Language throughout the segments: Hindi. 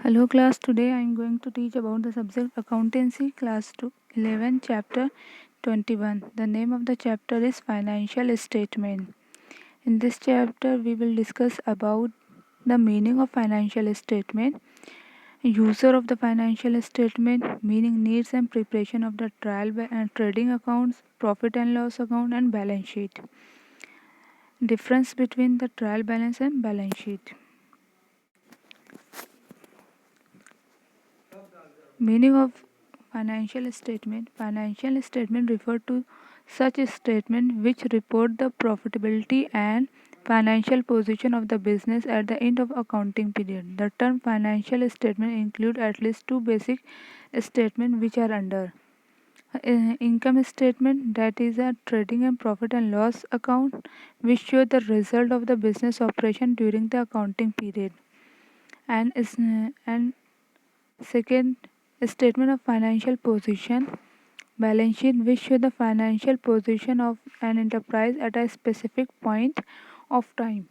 Hello class, today I am going to teach about the subject accountancy class 2 11 chapter 21. The name of the chapter is financial statement. In this chapter we will discuss about the meaning of financial statement, user of the financial statement, meaning, needs and preparation of the and trading accounts, profit and loss account and balance sheet. Difference between the trial balance and balance sheet. Meaning of financial statement. Financial statement refer to such a statement which report the profitability and financial position of the business at the end of accounting period. The term financial statement include at least two basic statements which are under income statement, that is a trading and profit and loss account which show the result of the business operation during the accounting period, and second, a statement of financial position, balance sheet, which show the financial position of an enterprise at a specific point of time.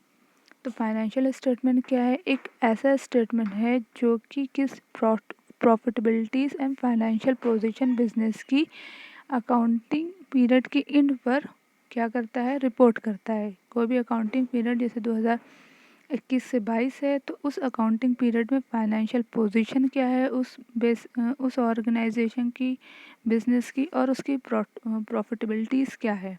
तो फाइनेंशियल स्टेटमेंट क्या है? एक ऐसा स्टेटमेंट है जो कि किस प्रॉफिटेबिलिटीज एंड फाइनेंशियल पोजीशन बिजनेस की अकाउंटिंग पीरियड के एंड पर क्या करता है? रिपोर्ट करता है। कोई भी अकाउंटिंग पीरियड जैसे 2021 से 22 है तो उस अकाउंटिंग पीरियड में फाइनेंशियल पोजीशन क्या है उस ऑर्गेनाइजेशन की, बिजनेस की, और उसकी प्रॉफिटेबिलिटीज़ क्या है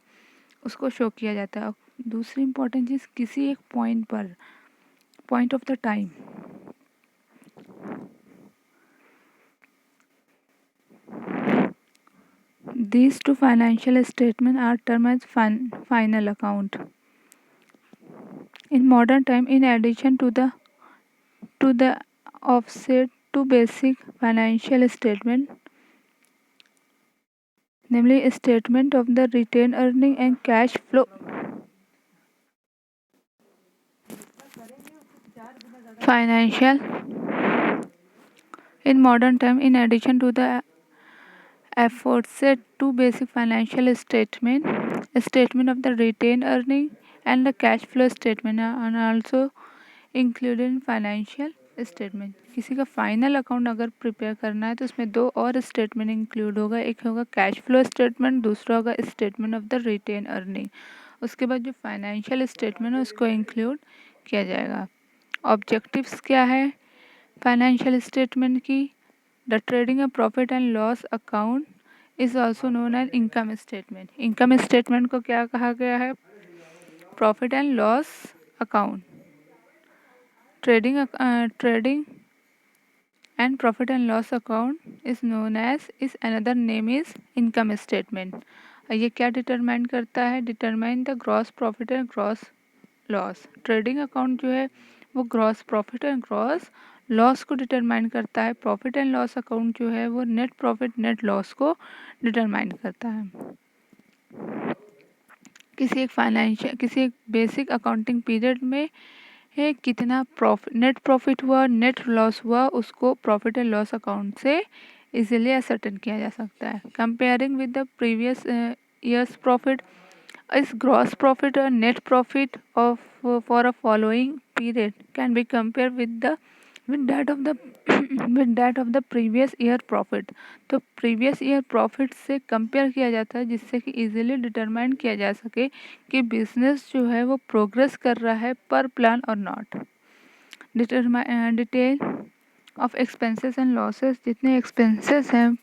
उसको शो किया जाता है। दूसरी इम्पॉर्टेंट चीज़, किसी एक पॉइंट पर, point of the time, these two financial statements are termed as final account. In modern time, in addition to the offset to basic financial statement, namely a statement of the retained earning and cash flow. Financial. In modern time, in addition to the aforesaid two basic financial statement, a statement of the retained earning and the cash flow statement are also included in financial statement. किसी का फाइनल अकाउंट अगर प्रिपेयर करना है तो उसमें दो और स्टेटमेंट इंक्लूड होगा. एक होगा कैश फ्लो स्टेटमेंट, दूसरा होगा statement of the retained earning. उसके बाद जो फाइनेंशियल स्टेटमेंट है उसको इंक्लूड किया जाएगा. ऑब्जेक्टिव्स क्या है फाइनेंशियल स्टेटमेंट की? The trading and profit and loss account is also known as income statement. Income statement को क्या कहा गया है? Profit and loss account. Trading and profit and loss account is known as, is another name is income statement. ये क्या डिटरमाइन करता है? Determine the gross profit and gross loss. Trading account जो है वो gross profit and gross loss को डिटरमाइन करता है. प्रॉफिट एंड लॉस अकाउंट जो है वो नेट प्रॉफिट नेट लॉस को डिटरमाइन करता है. किसी एक बेसिक अकाउंटिंग पीरियड में है कितना नेट प्रॉफिट हुआ, नेट लॉस हुआ, उसको प्रॉफिट एंड लॉस अकाउंट से इजीली असर्टेन किया जा सकता है. Comparing with the previous years profit, इस ग्रॉस प्रॉफिट और net profit of for a following period can be compare with that of the previous year profit. तो प्रीवियस ईयर प्रॉफिट से कंपेयर किया जाता है जिससे कि इजीली डिटरमाइन किया जा सके कि बिजनेस जो है वो प्रोग्रेस कर रहा है पर प्लान और not. Detail of expenses and losses. जितने एक्सपेंसेस हैं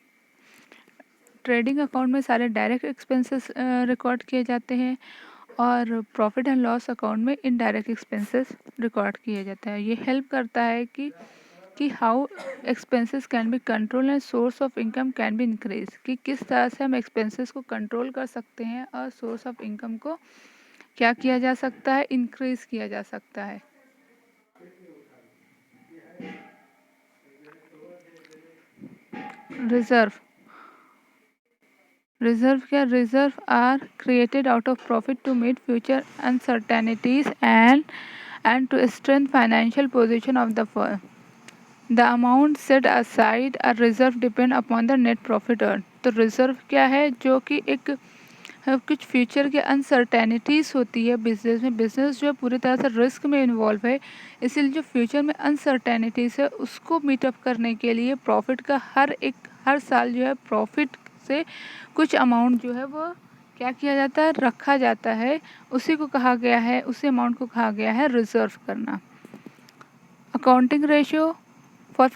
ट्रेडिंग अकाउंट में सारे डायरेक्ट एक्सपेंसेस रिकॉर्ड किए जाते हैं और प्रॉफिट एंड लॉस अकाउंट में इनडायरेक्ट एक्सपेंसेस रिकॉर्ड किए जाते हैं. ये हेल्प करता है कि how expenses can be control and source of income can be increase. कि किस तरह से हम एक्सपेंसेस को कंट्रोल कर सकते हैं और सोर्स ऑफ इनकम को क्या किया जा सकता है? इंक्रीज किया जा सकता है. रिजर्व. रिजर्व क्या? Reserve are created out of profit to meet future uncertainties and to strengthen financial position of the firm. The amount set aside a reserve depend upon the net profit earned. तो रिजर्व क्या है? जो कि एक कुछ फ्यूचर के अनसर्टेनिटीज़ होती है बिजनेस में। बिजनेस जो है पूरी तरह से रिस्क में इन्वॉल्व है, इसीलिए जो फ्यूचर में अनसर्टेनिटीज़ है उसको मीटअप करने के लिए प्रॉफिट का हर साल जो है प्रॉफिट से कुछ अमाउंट जो है वो क्या किया जाता है, रखा जाता है। उसी अमाउंट को कहा गया है रिजर्व करना। Accounting ratio for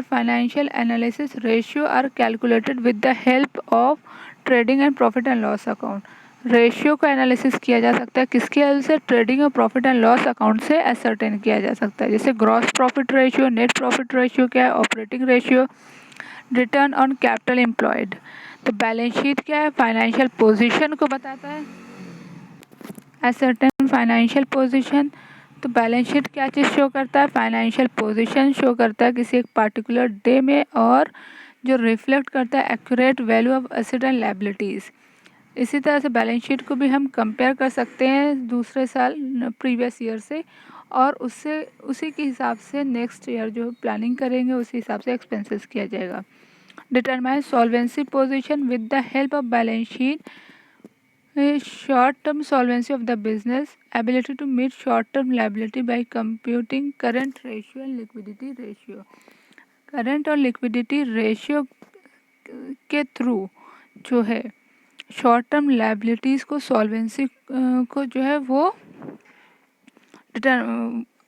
financial analysis, ratio are calculated with the help of trading and profit and loss account. Ratio का एनालिसिस किया जा सकता है किसकी हेल्प से, ट्रेडिंग और प्रॉफिट एंड लॉस अकाउंट से असर्टेन किया जा सकता है। जैसे gross profit ratio, net profit ratio क्या है, operating ratio, return on capital employed. तो बैलेंस शीट क्या है, फाइनेंशियल पोजीशन को बताता है, असर्टेन फाइनेंशियल पोजीशन। तो बैलेंस शीट क्या चीज़ शो करता है, फाइनेंशियल पोजीशन शो करता है किसी एक पार्टिकुलर डे में, और जो रिफ्लेक्ट करता है accurate value of asset and liabilities. इसी तरह से बैलेंस शीट को भी हम कंपेयर कर सकते हैं दूसरे साल प्रीवियस ईयर से, और उससे उसी के हिसाब से नेक्स्ट ईयर जो प्लानिंग करेंगे उसी हिसाब से एक्सपेंसेस किया जाएगा। Determine solvency position with the help of balance sheet. Short-term solvency of the business, ability to meet short-term liability by computing current ratio and liquidity ratio. Current और लिक्विडिटी रेशियो के थ्रू जो है शॉर्ट टर्म लायबिलिटीज़ को, सॉल्वेंसी को जो है वो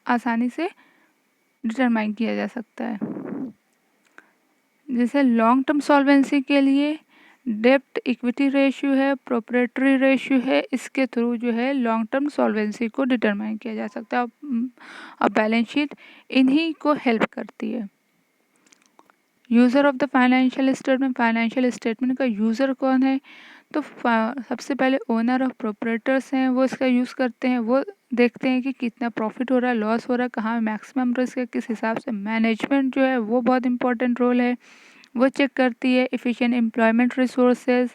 आसानी से डिटरमाइन किया जा सकता है। जैसे लॉन्ग टर्म सॉल्वेंसी के लिए डेप्ट इक्विटी रेशियो है, प्रोप्राइटरी रेशियो है, इसके थ्रू जो है लॉन्ग टर्म सॉल्वेंसी को डिटरमाइन किया जा सकता है। और बैलेंस शीट इन्हीं को हेल्प करती है। User of the financial statement का यूज़र कौन है, तो सबसे पहले ओनर और प्रोप्राइटर्स हैं, वो इसका यूज़ करते हैं। वो देखते हैं कि कितना प्रॉफिट हो रहा है, लॉस हो रहा है, कहाँ मैक्सिमम रिस्क है, किस हिसाब से। मैनेजमेंट जो है वो बहुत इंपॉर्टेंट रोल है, वो चेक करती है efficient employment resources,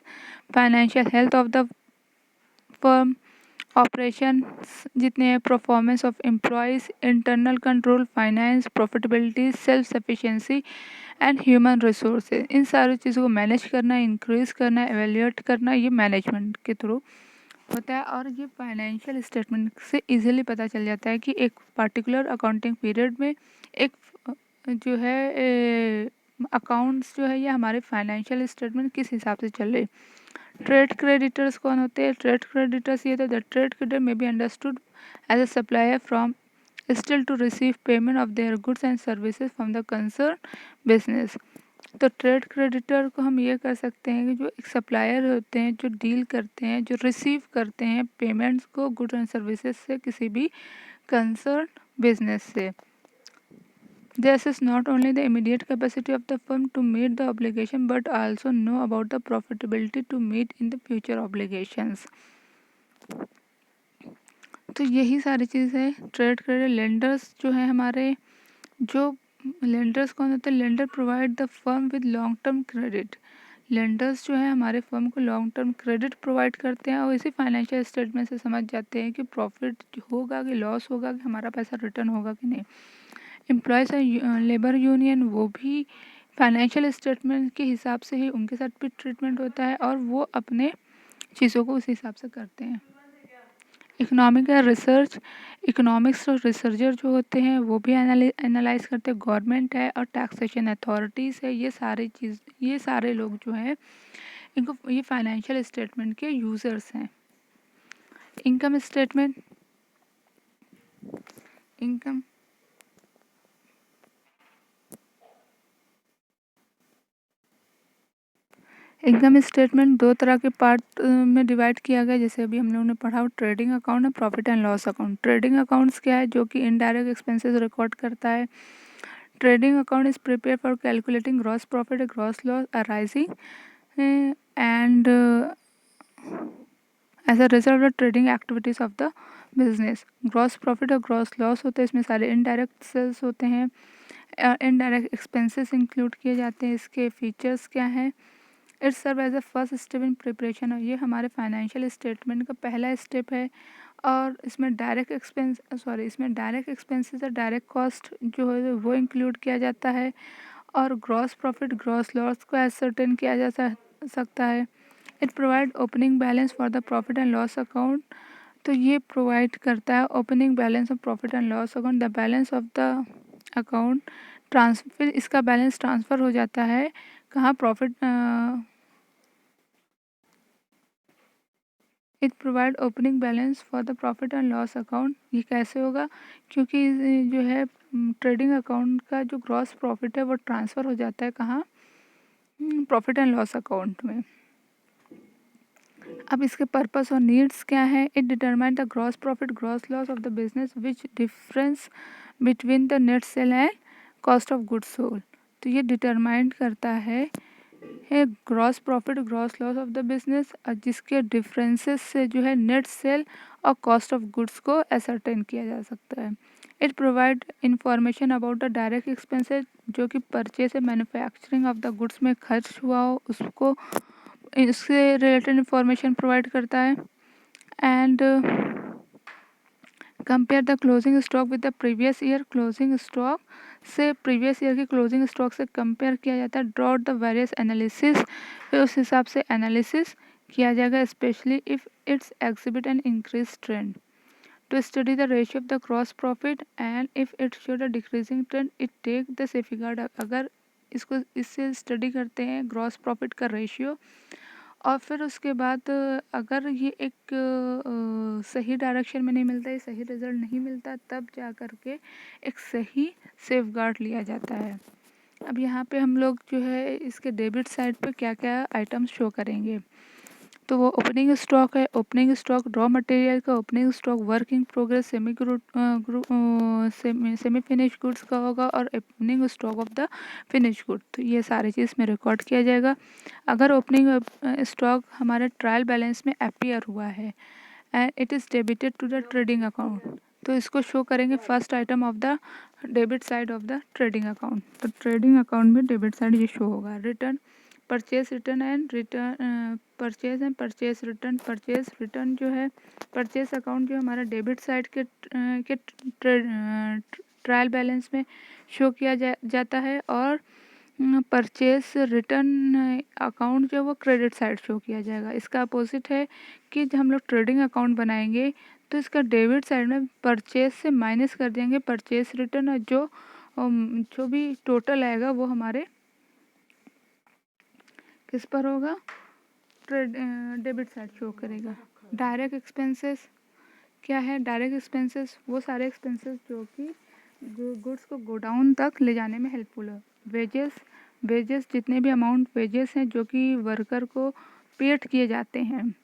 financial health of the firm, operation जितने हैं, performance of employees, internal control, finance, profitability, self sufficiency and human resources. इन सारी चीज़ों को मैनेज करना, इंक्रीज़ करना, एवेल्यूएट करना, ये मैनेजमेंट के थ्रू होता है। और ये फाइनेंशियल स्टेटमेंट से इजीली पता चल जाता है कि एक पर्टिकुलर अकाउंटिंग पीरियड में एक जो है अकाउंट्स जो है या हमारे फाइनेंशियल स्टेटमेंट किस हिसाब से चल रहे। ट्रेड क्रेडिटर्स कौन होते हैं, ट्रेड क्रेडिटर्स ये the trade creditor may be understood as a supplier from still to receive payment of their goods and services from the concern business. तो ट्रेड क्रेडिटर को हम ये कर सकते हैं कि जो एक सप्लायर होते हैं, जो डील करते हैं, जो रिसीव करते हैं पेमेंट्स को गुड्स एंड सर्विसेज से किसी भी कंसर्न बिजनेस से। This is not only the immediate capacity of the firm to meet the obligation but also know about the profitability to meet in the future obligations. तो यही सारी चीज़ है। ट्रेड क्रेडिट लेंडर्स जो है हमारे, जो लेंडर्स कौन होते हैं, lender provide the firm with long term credit. Lenders जो है हमारे फर्म को लॉन्ग टर्म क्रेडिट प्रोवाइड करते हैं, और इसी फाइनेंशियल स्टेटमेंट से समझ जाते हैं कि प्रॉफिट होगा कि लॉस होगा, कि हमारा पैसा रिटर्न होगा कि नहीं। एम्प्लॉयज़ और लेबर यूनियन, वो भी फाइनेंशियल स्टेटमेंट के हिसाब से ही उनके साथ भी ट्रीटमेंट होता है, और वो अपने चीज़ों को उस हिसाब से करते हैं। इकोनॉमिक रिसर्च, इकोनॉमिक्स और रिसर्चर जो होते हैं वो भी एनालाइज करते हैं। गवर्नमेंट है और टैक्सेशन अथॉरिटीज़ है, ये सारे लोग जो हैं इनको, ये फाइनेंशियल स्टेटमेंट के यूज़र्स हैं। Income statement, income income statement दो तरह के पार्ट में डिवाइड किया गया, जैसे अभी हम लोगों ने पढ़ा, ट्रेडिंग अकाउंट है, profit and loss account. Trading accounts क्या है, जो कि इनडायरेक्ट एक्सपेंसेस रिकॉर्ड करता है। Trading account is prepare for calculating gross profit, gross loss arising and as a result of trading activities of the business. Gross profit और ग्रॉस लॉस होते हैं, इसमें सारे इनडायरेक्ट सेल्स होते हैं, इनडायरेक्ट एक्सपेंसेस इंक्लूड किए जाते हैं। इसके फीचर्स क्या हैं, it's serve as a first step in preparation. ये हमारे फाइनेंशियल स्टेटमेंट का पहला स्टेप है, और इसमें डायरेक्ट एक्सपेंसेस और डायरेक्ट कॉस्ट जो है वो इंक्लूड किया जाता है, और ग्रॉस प्रॉफिट, ग्रॉस लॉस को एसर्टेन किया जा सकता है। It provide opening balance for the profit and loss account. तो ये प्रोवाइड करता है opening balance of profit and loss account, the balance of the account transfer, इसका बैलेंस ट्रांसफ़र हो जाता है कहाँ, profit. It provide opening balance for the profit and loss account. ये कैसे होगा, क्योंकि जो है ट्रेडिंग अकाउंट का जो ग्रॉस प्रॉफिट है वो ट्रांसफ़र हो जाता है कहाँ, प्रॉफिट एंड लॉस अकाउंट में। अब इसके पर्पस और नीड्स क्या है। It determine the gross profit gross loss of the business which difference between the net cell and cost of goods sold. तो ये डिटरमाइन करता है gross profit gross loss of the business, और जिसके डिफरेंसेस से जो है नेट सेल और कॉस्ट ऑफ गुड्स को एसरटेन किया जा सकता है। It provide information about the direct expenses, जो कि परचेज से मैन्युफैक्चरिंग ऑफ द गुड्स में खर्च हुआ हो उसको, इससे रिलेटेड इंफॉर्मेशन प्रोवाइड करता है। And compare the closing stock with the previous year, closing stock से प्रीवियस ईयर की क्लोजिंग स्टॉक से कंपेयर किया जाता है। ड्रॉट द वेरियस एनालिसिस, फिर उस हिसाब से एनालिसिस किया जाएगा, specially if it's exhibit an increase trend. To study the ratio of the gross profit and if it showed a decreasing trend it take the safeguard. अगर इसको इससे स्टडी करते हैं ग्रॉस प्रॉफिट का रेशियो, और फिर उसके बाद अगर ये एक सही डायरेक्शन में नहीं मिलता, ये सही रिजल्ट नहीं मिलता, तब जा कर के एक सही सेफगार्ड लिया जाता है। अब यहाँ पे हम लोग जो है इसके डेबिट साइड पे क्या क्या आइटम्स शो करेंगे। तो वो ओपनिंग स्टॉक है, ओपनिंग स्टॉक रॉ मटेरियल का, opening stock work in progress semi finish goods का होगा, और opening stock of the finish good. तो ये सारी चीज़ में रिकॉर्ड किया जाएगा। अगर ओपनिंग स्टॉक हमारे ट्रायल बैलेंस में अपीयर हुआ है and it is debited to the trading account, तो इसको शो करेंगे first item of the debit side of the trading account. तो ट्रेडिंग अकाउंट में डेबिट साइड ये शो होगा। Return, purchase return and return, purchase and purchase return. Purchase return जो है, परचेज अकाउंट जो हमारा डेबिट साइड के ट्रायल बैलेंस में शो किया जाता है, और परचेज रिटर्न अकाउंट जो वो क्रेडिट साइड शो किया जाएगा। इसका अपोजिट है कि जब हम लोग ट्रेडिंग अकाउंट बनाएंगे तो इसका डेबिट साइड में परचेज से माइनस कर देंगे परचेज रिटर्न, और जो भी टोटल आएगा वो हमारे किस पर होगा, डेबिट साइड शो करेगा। डायरेक्ट एक्सपेंसेस क्या है, डायरेक्ट एक्सपेंसेस वो सारे एक्सपेंसेस जो कि गुड्स को गोडाउन तक ले जाने में हेल्पफुल है। वेजेस जितने भी अमाउंट वेजेस हैं जो कि वर्कर को पेड किए जाते हैं,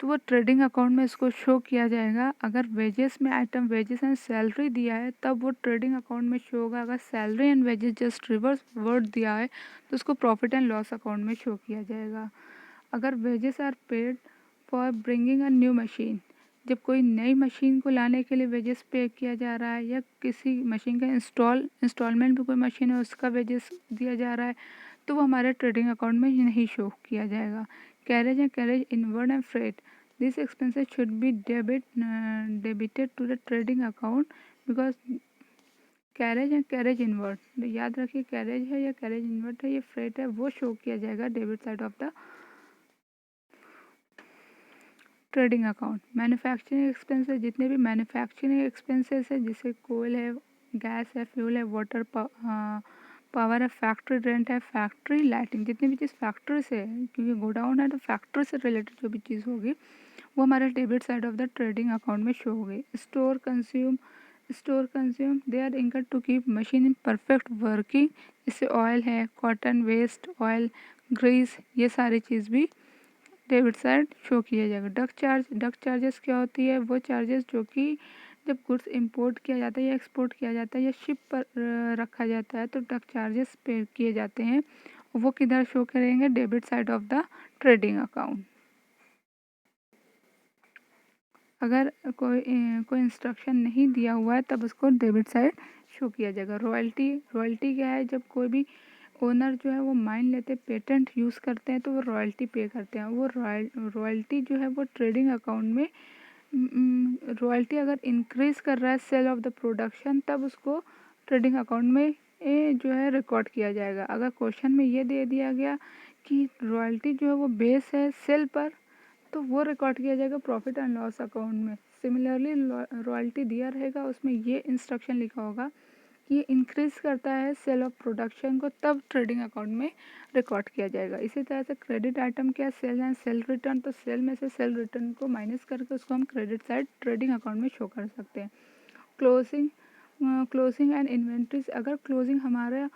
तो वो ट्रेडिंग अकाउंट में इसको शो किया जाएगा। अगर वेजेस में आइटम वेजेस एंड सैलरी दिया है तब वो ट्रेडिंग अकाउंट में शो होगा। अगर salary and wages just reverse word दिया है तो उसको प्रॉफिट एंड लॉस अकाउंट में शो किया जाएगा। अगर wages are paid for bringing a new machine, जब कोई नई मशीन को लाने के लिए वेजेस पे किया जा रहा है, या किसी मशीन का इंस्टॉलमेंट में कोई मशीन है उसका वेजेस दिया जा रहा है, तो वो हमारे ट्रेडिंग अकाउंट में नहीं शो किया जाएगा। Carriage and carriage inward and freight, this expenses should be debited to the trading account because carriage and carriage inward, याद रखिए कैरेज है या कैरेज इनवर्ड है, ये फ्रेट है, वो शो किया जाएगा debit side of the trading account. Manufacturing expenses, जितने भी मैन्युफैक्चरिंग एक्सपेंसेस है, जैसे कोयल है, गैस है, फ्यूल है, वाटर पावर है, फैक्ट्री रेंट है, फैक्ट्री लाइटिंग, जितनी भी चीज़ फैक्ट्री से है, क्योंकि गोडाउन है तो फैक्ट्री से रिलेटेड जो भी चीज़ होगी वो हमारे debit side of the trading account में शो होगी। Store consume they are incurred to keep machine in perfect working, इससे ऑयल है, कॉटन वेस्ट, ऑयल, ग्रीस, ये सारी चीज़ भी डेबिट साइड शो किया जाएगा। डक चार्जेस क्या होती है, वो चार्जेस जो कि जब गुड्स इंपोर्ट किया जाता है या एक्सपोर्ट किया जाता है या शिप पर रखा जाता है तो डक चार्जेस पे किए जाते हैं, वो किधर शो करेंगे, debit side of the trading account. अगर कोई इंस्ट्रक्शन नहीं दिया हुआ है तब उसको डेबिट साइड शो किया जाएगा। रॉयल्टी क्या है, जब कोई भी ओनर जो है वो माइन लेते पेटेंट यूज़ करते हैं तो वो रॉयल्टी पे करते हैं। वो रॉयल्टी जो है वो ट्रेडिंग अकाउंट में रॉयल्टी अगर इंक्रीज़ कर रहा है सेल ऑफ द प्रोडक्शन, तब उसको ट्रेडिंग अकाउंट में जो है रिकॉर्ड किया जाएगा। अगर क्वेश्चन में ये दे दिया गया कि रॉयल्टी जो है वो बेस है सेल पर, तो वो रिकॉर्ड किया जाएगा प्रॉफिट एंड लॉस अकाउंट में। सिमिलरली रॉयल्टी दिया रहेगा, उसमें ये इंस्ट्रक्शन लिखा होगा कि ये इंक्रीज करता है सेल ऑफ प्रोडक्शन को, तब ट्रेडिंग अकाउंट में रिकॉर्ड किया जाएगा। इसी तरह से क्रेडिट आइटम क्या, सेल एंड सेल रिटर्न, तो सेल में से सेल रिटर्न को माइनस करके उसको हम क्रेडिट साइड ट्रेडिंग अकाउंट में शो कर सकते हैं। क्लोजिंग एंड इन्वेंट्रीज, अगर क्लोजिंग हमारा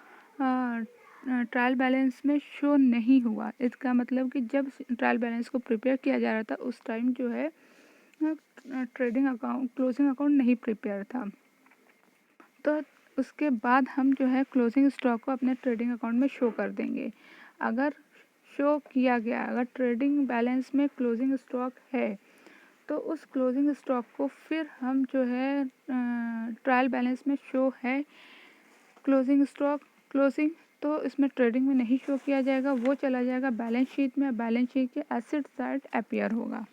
ट्रायल बैलेंस में शो नहीं हुआ, इसका मतलब कि जब ट्रायल बैलेंस को प्रिपेयर किया जा रहा था उस टाइम जो है ट्रेडिंग अकाउंट क्लोजिंग अकाउंट नहीं प्रिपेयर था, तो उसके बाद हम जो है क्लोजिंग स्टॉक को अपने ट्रेडिंग अकाउंट में शो कर देंगे। अगर शो किया गया, अगर ट्रेडिंग बैलेंस में क्लोजिंग स्टॉक है, तो उस क्लोजिंग स्टॉक को फिर हम जो है ट्रायल बैलेंस में शो है क्लोजिंग स्टॉक क्लोजिंग, तो इसमें ट्रेडिंग में नहीं शो किया जाएगा, वो चला जाएगा बैलेंस शीट में, बैलेंस शीट के एसेट साइड अपीयर होगा।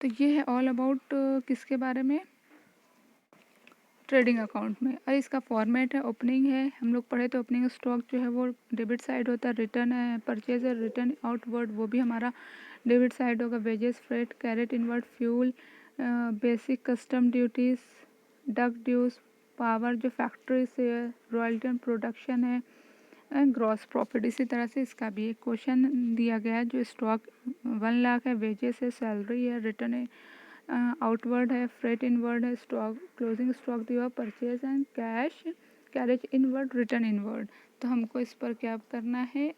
तो ये है ऑल अबाउट किसके बारे में, ट्रेडिंग अकाउंट में। और इसका फॉर्मेट है, ओपनिंग है, हम लोग पढ़े तो ओपनिंग स्टॉक जो है वो डेबिट साइड होता है, रिटर्न है परचेज है, रिटर्न आउटवर्ड वो भी हमारा डेबिट साइड होगा, wages freight carriage inward fuel basic custom duties dock dues power जो फैक्ट्री से है, रॉयल्टी एंड प्रोडक्शन है एंड ग्रॉस प्रॉफिट। इसी तरह से इसका भी एक क्वेश्चन दिया गया है, जो स्टॉक 1 लाख है, वेजेस है, सैलरी है, रिटर्न है आउटवर्ड है, फ्रेट इनवर्ड है, स्टॉक क्लोजिंग स्टॉक दिया, purchase and cash carriage inward return inward. तो हमको इस पर क्या करना है,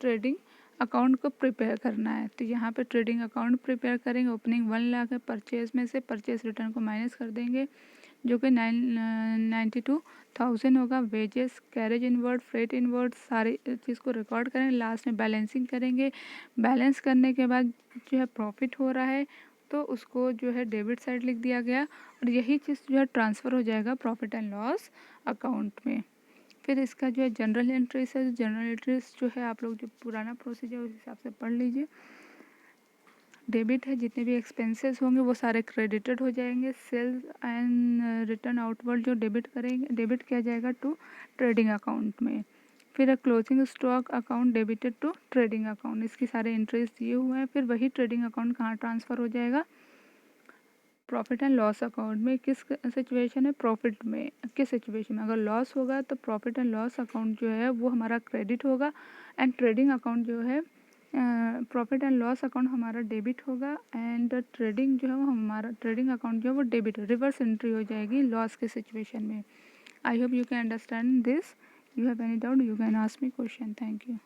ट्रेडिंग अकाउंट को प्रिपेयर करना है। तो यहाँ पे ट्रेडिंग अकाउंट प्रिपेयर करेंगे, ओपनिंग 1 लाख है, परचेज में से परचेज रिटर्न को माइनस कर देंगे जो कि 92,000 होगा, wages carriage inward freight inward सारी चीज़ को रिकॉर्ड करेंगे, लास्ट में बैलेंसिंग करेंगे। बैलेंस करने के बाद जो है प्रॉफिट हो रहा है तो उसको जो है डेबिट साइड लिख दिया गया, और यही चीज़ जो है ट्रांसफ़र हो जाएगा प्रॉफिट एंड लॉस अकाउंट में। फिर इसका जो है जनरल एंट्रीज है, जनरल एंट्रीज जो है आप लोग जो पुराना प्रोसीजर उस हिसाब से पढ़ लीजिए। डेबिट है, जितने भी एक्सपेंसेस होंगे वो सारे क्रेडिटेड हो जाएंगे, सेल्स एंड रिटर्न आउटवर्ड जो डेबिट किया जाएगा टू ट्रेडिंग अकाउंट में। फिर closing stock account debited to trading account, इसकी सारे एंट्रीज दिए हुए हैं। फिर वही ट्रेडिंग अकाउंट कहाँ ट्रांसफ़र हो जाएगा, प्रॉफिट एंड लॉस अकाउंट में। किस सिचुएशन है, प्रॉफिट में, किस सिचुएशन में, अगर लॉस होगा तो प्रॉफिट एंड लॉस अकाउंट जो है वो हमारा क्रेडिट होगा, एंड ट्रेडिंग अकाउंट जो है प्रॉफिट एंड लॉस अकाउंट हमारा डेबिट होगा, एंड ट्रेडिंग जो है वो हमारा ट्रेडिंग अकाउंट जो है वो डेबिट रिवर्स एंट्री हो जाएगी लॉस के सिचुएशन में। I hope you can understand this. You have any doubt you can ask me question. Thank you.